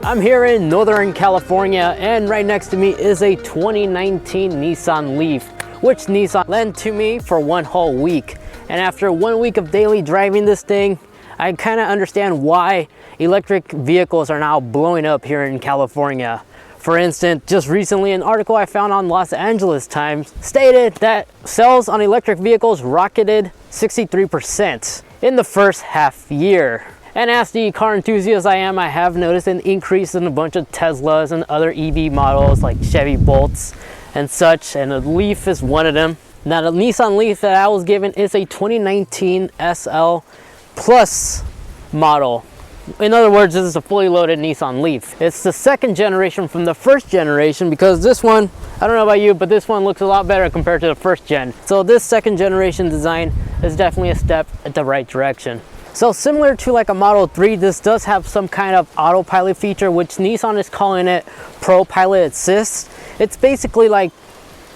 I'm here in Northern California, and right next to me is a 2019 Nissan Leaf, which Nissan lent to me for one whole week. And after 1 week of daily driving this thing, I kind of understand why electric vehicles are now blowing up here in California. For instance, just recently an article I found on Los Angeles Times stated that sales on electric vehicles rocketed 63% in the first half year. And as the car enthusiast I am, I have noticed an increase in a bunch of Teslas and other EV models like Chevy Bolts and such, and the Leaf is one of them. Now the Nissan Leaf that I was given is a 2019 SL Plus model. In other words, this is a fully loaded Nissan Leaf. It's the second generation from the first generation, because this one, I don't know about you, but this one looks a lot better compared to the first gen. So this second generation design is definitely a step in the right direction. So similar to like a Model 3, this does have some kind of autopilot feature, which Nissan is calling it Pro Pilot Assist. It's basically like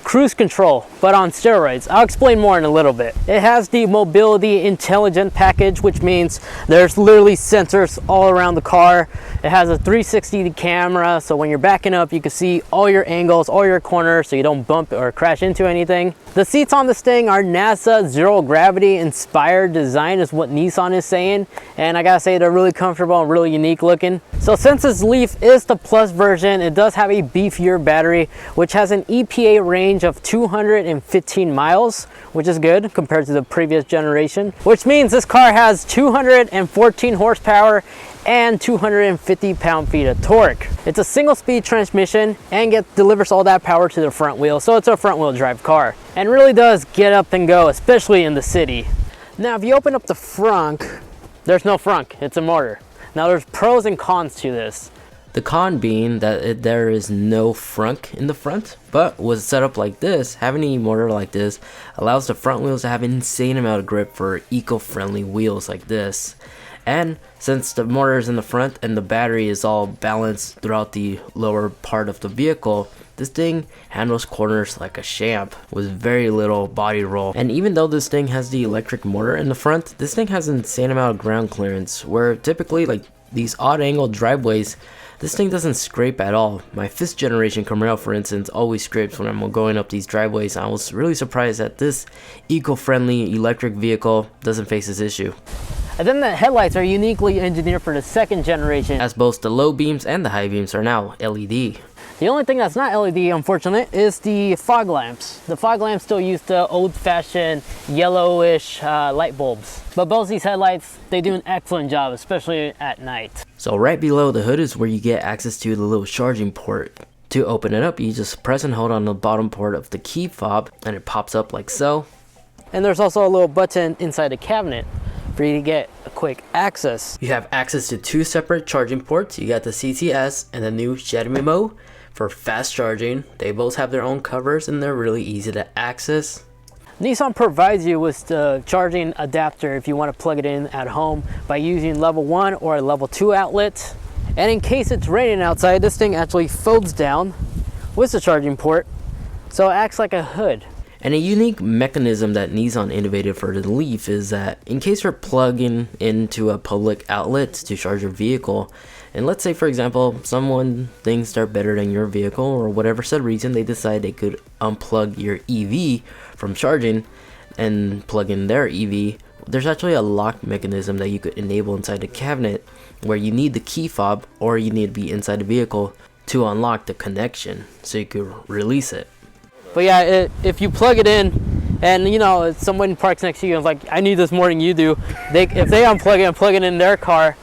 cruise control, but on steroids. I'll explain more in a little bit. It has the mobility intelligent package, which means there's literally sensors all around the car. It has a 360 camera, so when you're backing up, you can see all your angles, all your corners, so you don't bump or crash into anything. The seats on this thing are NASA zero gravity inspired design, is what Nissan is saying, and I gotta say they're really comfortable and really unique looking. So since this Leaf is the Plus version, it does have a beefier battery, which has an EPA range of 215 miles, which is good compared to the previous generation, which means this car has 214 horsepower and 250 pound-feet of torque. It's a single-speed transmission and delivers all that power to the front wheel, so it's a front-wheel drive car and really does get up and go, especially in the city. Now if you open up the frunk, there's no frunk, it's a motor. Now there's pros and cons to this. The con being that there is no frunk in the front, but with a setup like this, having a motor like this allows the front wheels to have an insane amount of grip for eco-friendly wheels like this. And since the motor is in the front and the battery is all balanced throughout the lower part of the vehicle, this thing handles corners like a champ with very little body roll. And even though this thing has the electric motor in the front, this thing has an insane amount of ground clearance, where typically like these odd angled driveways, this thing doesn't scrape at all. My 5th generation Camaro, for instance, always scrapes when I'm going up these driveways. I was really surprised that this eco-friendly electric vehicle doesn't face this issue. And then the headlights are uniquely engineered for the second generation, as both the low beams and the high beams are now LED. The only thing that's not LED, unfortunately, is the fog lamps. The fog lamps still use the old-fashioned yellowish light bulbs. But both these headlights, they do an excellent job, especially at night. So right below the hood is where you get access to the little charging port. To open it up, you just press and hold on the bottom port of the key fob, and it pops up like so. And there's also a little button inside the cabinet for you to get a quick access. You have access to 2 separate charging ports. You got the CCS and the new Xiaomi for fast charging. They both have their own covers and they're really easy to access. Nissan provides you with the charging adapter if you want to plug it in at home by using level 1 or a level 2 outlet. And in case it's raining outside, this thing actually folds down with the charging port, so it acts like a hood. And a unique mechanism that Nissan innovated for the Leaf is that in case you're plugging into a public outlet to charge your vehicle, and let's say for example someone thinks they're better than your vehicle, or whatever said reason, they decide they could unplug your EV from charging and plug in their EV, there's actually a lock mechanism that you could enable inside the cabinet, where you need the key fob or you need to be inside the vehicle to unlock the connection so you could release it. But yeah, if you plug it in and you know someone parks next to you and is like, I need this more than you do, if they unplug it and plug it in their car,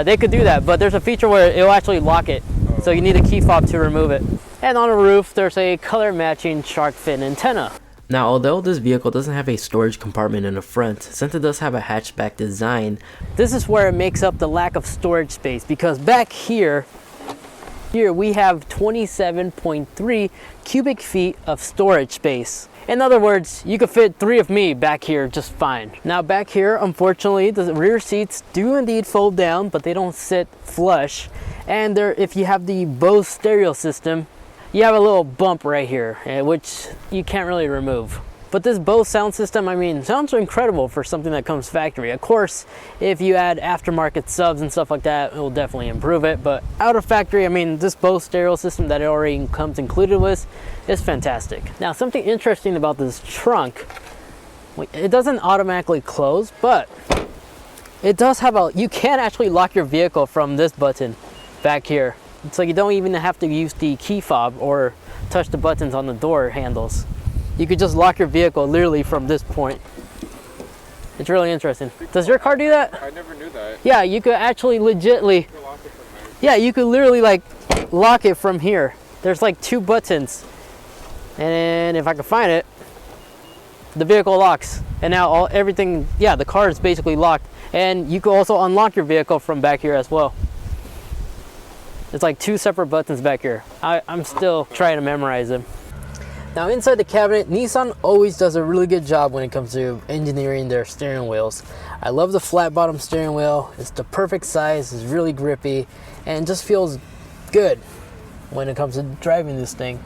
they could do that. But there's a feature where it will actually lock it, so you need a key fob to remove it. And on the roof there's a color matching shark fin antenna. Now although this vehicle doesn't have a storage compartment in the front, since it does have a hatchback design, this is where it makes up the lack of storage space, because back here we have 27.3 cubic feet of storage space. In other words, you could fit 3 of me back here just fine. Now back here, unfortunately, the rear seats do indeed fold down, but they don't sit flush. And if you have the Bose stereo system, you have a little bump right here, which you can't really remove. But this Bose sound system, I mean, sounds incredible for something that comes factory. Of course, if you add aftermarket subs and stuff like that, it will definitely improve it. But out of factory, I mean, this Bose stereo system that it already comes included with is fantastic. Now, something interesting about this trunk, it doesn't automatically close, but it does have you can actually lock your vehicle from this button back here. So you don't even have to use the key fob or touch the buttons on the door handles. You could just lock your vehicle literally from this point. It's really interesting. Does your car do that? I never knew that. Yeah, you could actually legitly, yeah, you could literally like lock it from here. There's like 2 buttons. And if I can find it, the vehicle locks. And now everything, yeah, the car is basically locked. And you can also unlock your vehicle from back here as well. It's like 2 separate buttons back here. I'm still trying to memorize them. Now inside the cabinet, Nissan always does a really good job when it comes to engineering their steering wheels. I love the flat bottom steering wheel. It's the perfect size, it's really grippy, and just feels good when it comes to driving this thing.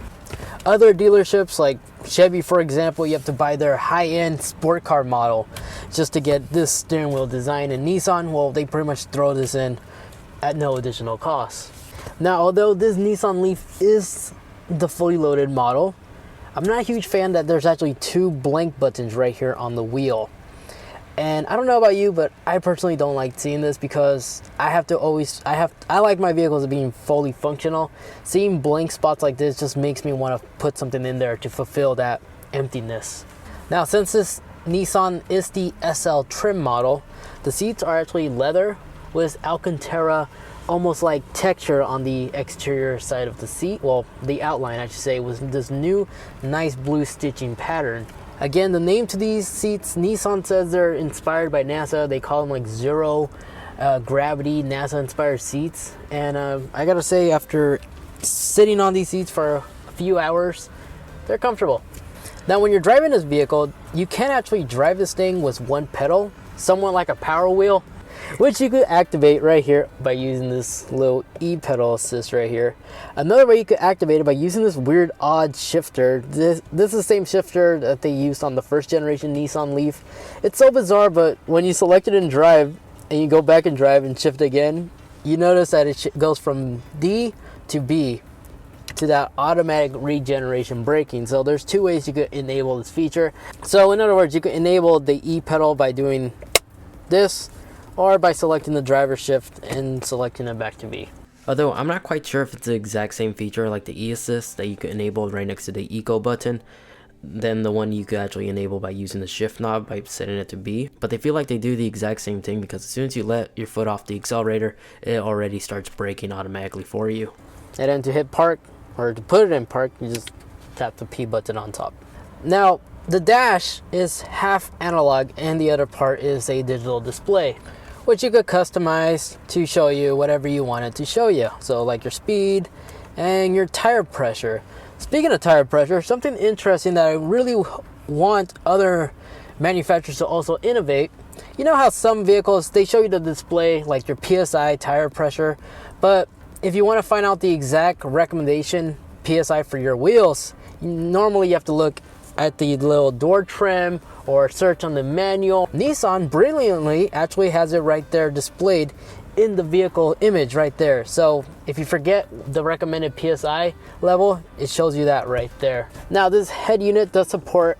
Other dealerships like Chevy, for example, you have to buy their high-end sport car model just to get this steering wheel design. And Nissan, well, they pretty much throw this in at no additional cost. Now, although this Nissan Leaf is the fully loaded model, I'm not a huge fan that there's actually 2 blank buttons right here on the wheel. And I don't know about you, but I personally don't like seeing this because I like my vehicles being fully functional. Seeing blank spots like this just makes me want to put something in there to fulfill that emptiness. Now, since this Nissan is the SL trim model, the seats are actually leather with Alcantara almost like texture on the exterior side of the seat. Well, the outline, I should say, was this new nice blue stitching pattern. Again, the name to these seats, Nissan says they're inspired by NASA. They call them like zero gravity NASA inspired seats. And I gotta say, after sitting on these seats for a few hours, they're comfortable. Now, when you're driving this vehicle, you can actually drive this thing with 1 pedal, somewhat like a power wheel, which you could activate right here by using this little e-pedal assist right here. Another way you could activate it by using this weird odd shifter. This is the same shifter that they used on the first generation Nissan Leaf. It's so bizarre, but when you select it in drive and you go back and drive and shift again, you notice that it goes from D to B to that automatic regeneration braking. So there's 2 ways you could enable this feature. So in other words, you could enable the e-pedal by doing this, or by selecting the driver shift and selecting it back to B. Although I'm not quite sure if it's the exact same feature like the e-assist that you could enable right next to the eco button, then the one you could actually enable by using the shift knob by setting it to B. But they feel like they do the exact same thing because as soon as you let your foot off the accelerator, it already starts braking automatically for you. And then to hit park, or to put it in park, you just tap the P button on top. Now, the dash is half analog and the other part is a digital display, which you could customize to show you whatever you want it to show you. So like your speed and your tire pressure. Speaking of tire pressure, something interesting that I really want other manufacturers to also innovate. You know how some vehicles, they show you the display like your PSI tire pressure, but if you want to find out the exact recommendation PSI for your wheels, normally you have to look at the little door trim or search on the manual. Nissan brilliantly actually has it right there displayed in the vehicle image right there. So if you forget the recommended PSI level, it shows you that right there. Now this head unit does support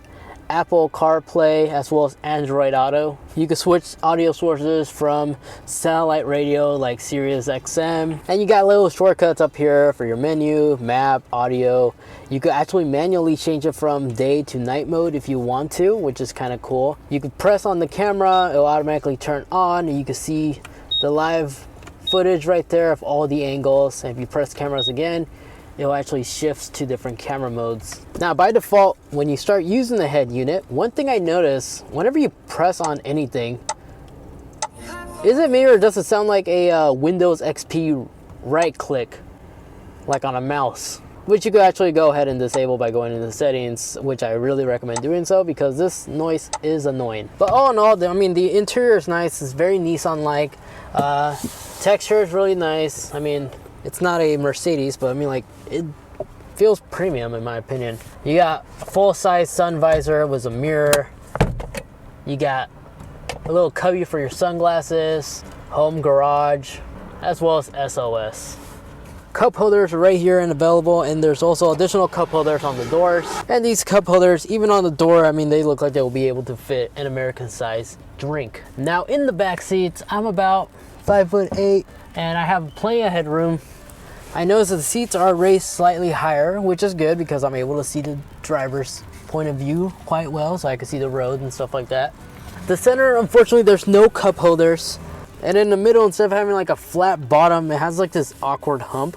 Apple CarPlay as well as Android Auto. You can switch audio sources from satellite radio like Sirius XM, and you got little shortcuts up here for your menu, map, audio. You could actually manually change it from day to night mode if you want to, which is kind of cool. You could press on the camera, it'll automatically turn on, and you can see the live footage right there of all the angles. And if you press cameras again, it'll actually shifts to different camera modes. Now by default, when you start using the head unit, one thing I notice, whenever you press on anything, is it me or does it sound like a Windows XP right click, like on a mouse? Which you could actually go ahead and disable by going into settings, which I really recommend doing so because this noise is annoying. But all in all, I mean, the interior is nice, it's very Nissan-like. Texture is really nice. I mean, it's not a Mercedes, but I mean, like, feels premium in my opinion. You got a full-size sun visor with a mirror. You got a little cubby for your sunglasses, home garage, as well as SOS. Cup holders are right here and available, and there's also additional cup holders on the doors. And these cup holders, even on the door, I mean, they look like they'll be able to fit an American-sized drink. Now in the back seats, I'm about 5'8", and I have plenty of headroom. I notice that the seats are raised slightly higher, which is good because I'm able to see the driver's point of view quite well, so I can see the road and stuff like that. The center, unfortunately, there's no cup holders. And in the middle, instead of having like a flat bottom, it has like this awkward hump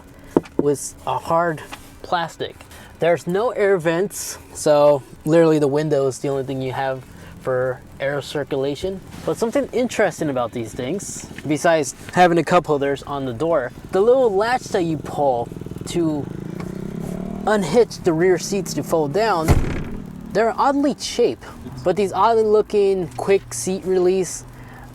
with a hard plastic. There's no air vents, so literally the window is the only thing you have for air circulation. But something interesting about these things, besides having the cup holders on the door, the little latch that you pull to unhitch the rear seats to fold down, they're oddly shaped. But these oddly looking quick seat release,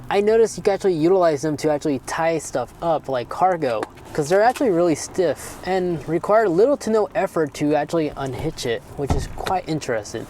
I noticed you can actually utilize them to actually tie stuff up like cargo, because they're actually really stiff and require little to no effort to actually unhitch it, which is quite interesting.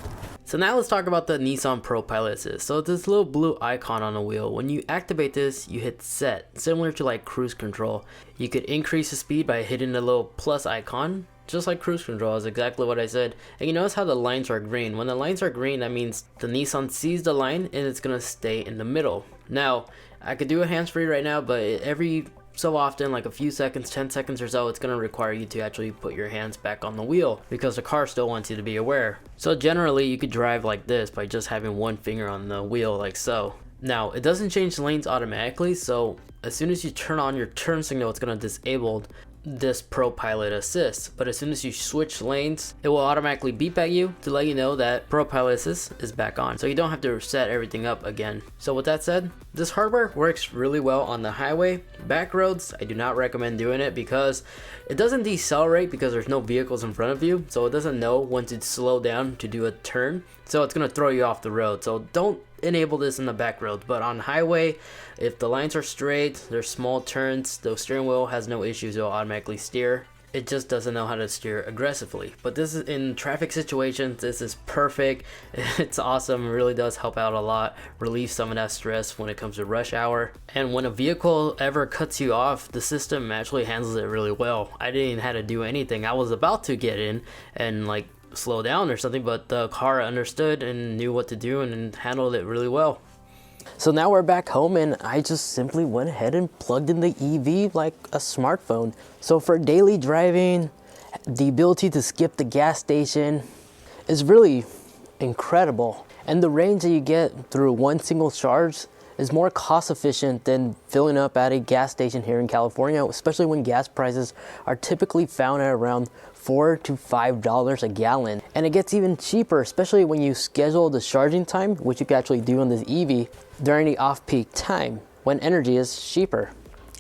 So now let's talk about the Nissan ProPilot Assist. So this little blue icon on the wheel, when you activate this, you hit set, similar to like cruise control. You could increase the speed by hitting the little plus icon, just like cruise control, is exactly what I said. And you notice how the lines are green. When the lines are green, that means the Nissan sees the line and it's gonna stay in the middle. Now, I could do a hands-free right now, but every so often, like a few seconds, 10 seconds or so, it's going to require you to actually put your hands back on the wheel because the car still wants you to be aware. So generally you could drive like this by just having one finger on the wheel like so. Now it doesn't change lanes automatically, so as soon as you turn on your turn signal, it's going to disable this ProPilot Assist. But as soon as you switch lanes, it will automatically beep at you to let you know that ProPilot Assist is back on, so you don't have to set everything up again. So with that said, this hardware works really well on the highway. Back roads, I do not recommend doing it because it doesn't decelerate because there's no vehicles in front of you, so it doesn't know when to slow down to do a turn, so it's going to throw you off the road. So don't enable this in the back roads. But on highway, if the lines are straight, there's small turns, the steering wheel has no issues, it'll automatically steer. It just doesn't know how to steer aggressively. But this is in traffic situations, this is perfect. It's awesome. It really does help out a lot, relieve some of that stress when it comes to rush hour. And when a vehicle ever cuts you off, the system actually handles it really well. I didn't even have to do anything. I was about to get in and like slow down or something, but the car understood and knew what to do and handled it really well. So now we're back home, and I just simply went ahead and plugged in the EV like a smartphone. So for daily driving, the ability to skip the gas station is really incredible. And the range that you get through one single charge is more cost efficient than filling up at a gas station here in California, especially when gas prices are typically found at around $4 to $5 a gallon. And it gets even cheaper, especially when you schedule the charging time, which you can actually do on this EV during the off-peak time when energy is cheaper.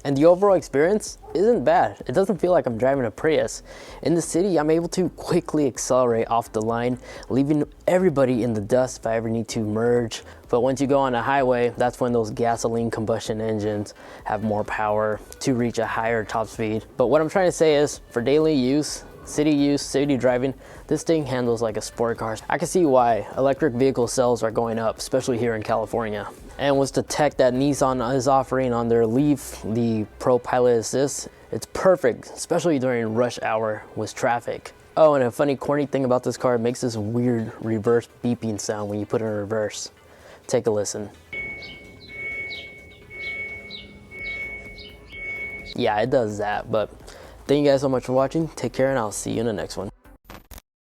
And the overall experience isn't bad. It doesn't feel like I'm driving a Prius. In the city, I'm able to quickly accelerate off the line, leaving everybody in the dust if I ever need to merge. But once you go on a highway, that's when those gasoline combustion engines have more power to reach a higher top speed. But what I'm trying to say is, for daily use, city driving, this thing handles like a sport car. I can see why electric vehicle sales are going up, especially here in California. And with the tech that Nissan is offering on their Leaf, the ProPilot Assist, it's perfect, especially during rush hour with traffic. Oh, and a funny corny thing about this car, it makes this weird reverse beeping sound when you put it in reverse. Take a listen. Yeah, it does that, but thank you guys so much for watching. Take care, and I'll see you in the next one.